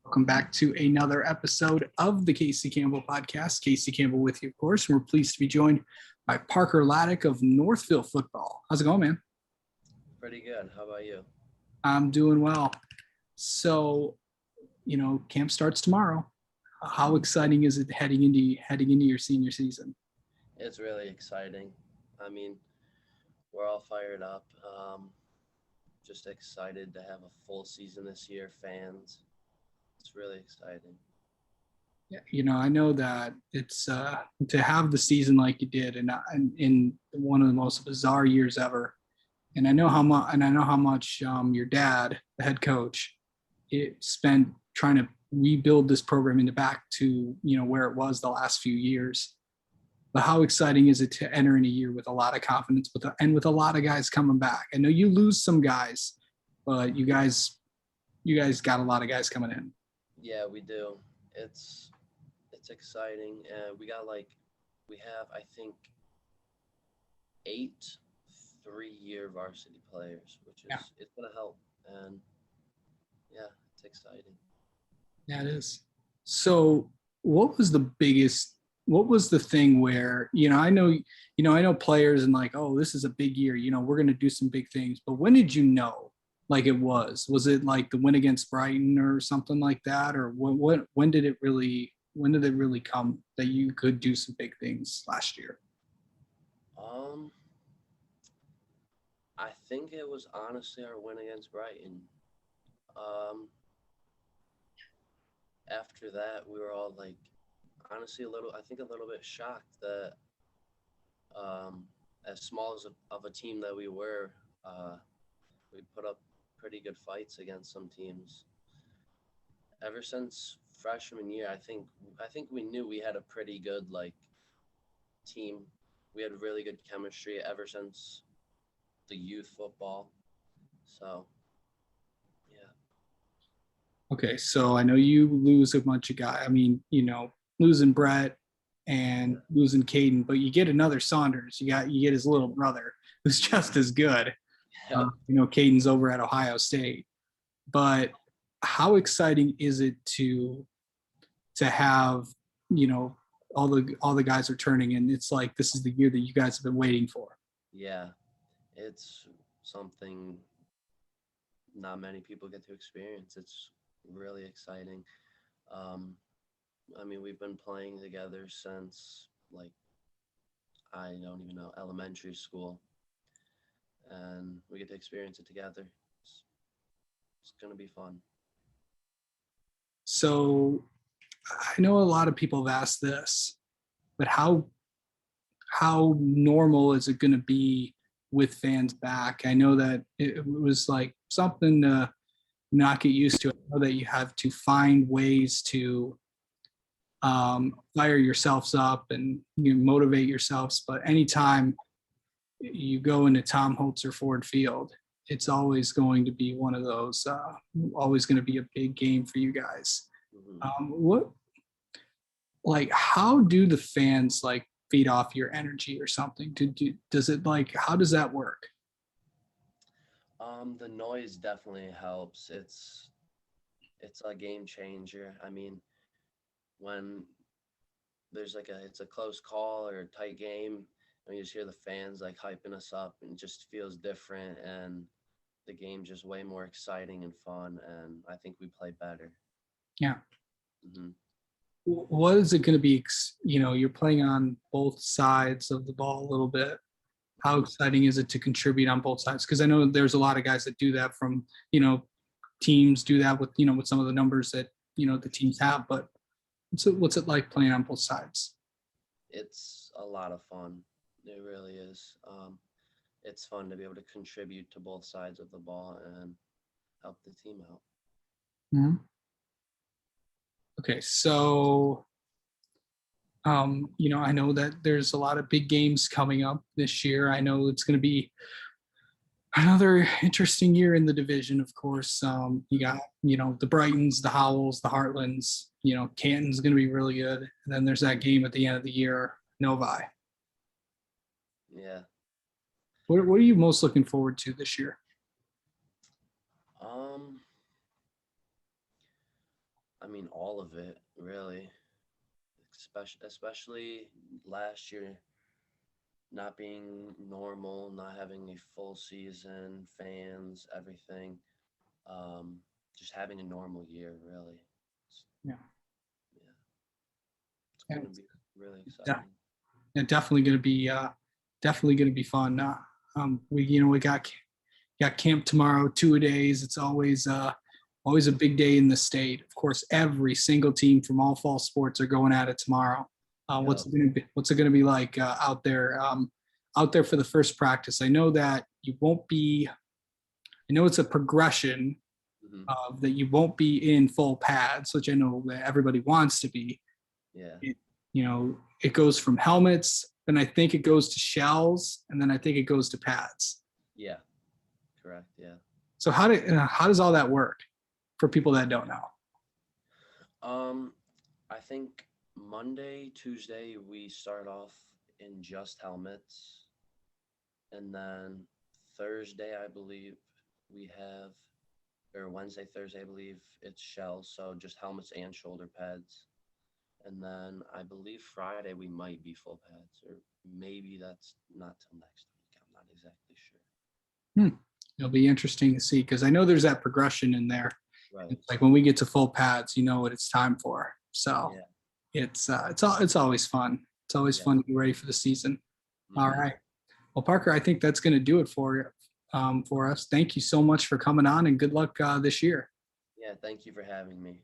Welcome back to another episode of the Casey Campbell podcast. Casey Campbell with you, of course, and we're pleased to be joined by Parker Ladach of Northville football. How's it going, man? Pretty good. How about you? I'm doing well. So, camp starts tomorrow. How exciting is it heading into your senior season? It's really exciting. I mean, we're all fired up. Just excited to have a full season this year, fans. It's really exciting. Yeah, I know that it's to have the season like you did, and in one of the most bizarre years ever. And I know how much your dad, the head coach, spent trying to rebuild this program into back to where it was the last few years. But how exciting is it to enter in a year with a lot of confidence, with a lot of guys coming back? I know you lose some guys, but you guys got a lot of guys coming in. Yeah, we do. It's exciting, and we have I think 8 3-year varsity players, which is it's gonna help, and yeah, it's exciting. Yeah, it is. So, what was the thing where, I know players and like, oh, this is a big year, we're going to do some big things. But when did you know like it was it like the win against Brighton or something like that? Or when did it really come that you could do some big things last year? I think it was honestly our win against Brighton. After that, we were all like, honestly, a little bit shocked that, as small of a team that we were, we put up pretty good fights against some teams. Ever since freshman year, I think we knew we had a pretty good team. We had really good chemistry ever since the youth football. So, yeah. Okay, so I know you lose a bunch of guys. I mean, losing Brett and losing Caden, but you get another Saunders. You get his little brother who's just as good. Yeah. Caden's over at Ohio State. But how exciting is it to have, all the guys are turning, and it's like this is the year that you guys have been waiting for? Yeah, it's something not many people get to experience. It's really exciting. I mean, we've been playing together since I don't even know, elementary school, and we get to experience it together. It's gonna be fun. So I know a lot of people have asked this, but how normal is it going to be with fans back? I know that it was like something to not get used to. I know that you have to find ways to fire yourselves up and motivate yourselves. But anytime you go into Tom Holtzer Ford Field, it's always going to be one of those, always going to be a big game for you guys. Mm-hmm. How do the fans feed off your energy or something? How does that work? The noise definitely helps. It's a game changer. I mean, when there's it's a close call or a tight game, and you just hear the fans hyping us up, and it just feels different, and the game's just way more exciting and fun, and I think we play better. Yeah. Mm-hmm. What is it going to be? You're playing on both sides of the ball a little bit. How exciting is it to contribute on both sides? Because I know there's a lot of guys that do that from, teams do that with, with some of the numbers that, the teams have. But what's it like playing on both sides? It's a lot of fun. It really is. It's fun to be able to contribute to both sides of the ball and help the team out. Mm-hmm. Okay, so, I know that there's a lot of big games coming up this year. I know it's going to be another interesting year in the division, of course. You got, the Brightons, the Howells, the Heartlands, Canton's going to be really good. And then there's that game at the end of the year, Novi. Yeah. What are you most looking forward to this year? I mean, all of it really, especially last year not being normal, not having a full season, fans, everything. Um, just having a normal year, really. Yeah. Yeah, it's Yeah, gonna be really yeah, exciting. yeah, definitely gonna be fun. We got camp tomorrow, 2 days. It's always a big day in the state. Of course, every single team from all fall sports are going at it tomorrow. Yep. What's it gonna be like out there for the first practice? I know that you won't be. I know it's a progression Hmm. of that you won't be in full pads, which I know that everybody wants to be. Yeah. It, it goes from helmets, then I think it goes to shells, and then I think it goes to pads. Yeah. Correct. Yeah. So how does all that work for people that don't know? Um, I think Monday, Tuesday we start off in just helmets, and then Thursday I believe we have, or Wednesday, Thursday I believe it's shells, so just helmets and shoulder pads. And then I believe Friday we might be full pads, or maybe that's not till next week. I'm not exactly sure. Hmm. It'll be interesting to see because I know there's that progression in there. Right. It's like when we get to full pads, you know what it's time for. So Yeah. it's always fun. It's always Yeah. fun to be ready for the season. All Hmm. right. Well, Parker, I think that's going to do it for us. Thank you so much for coming on, and good luck this year. Yeah. Thank you for having me.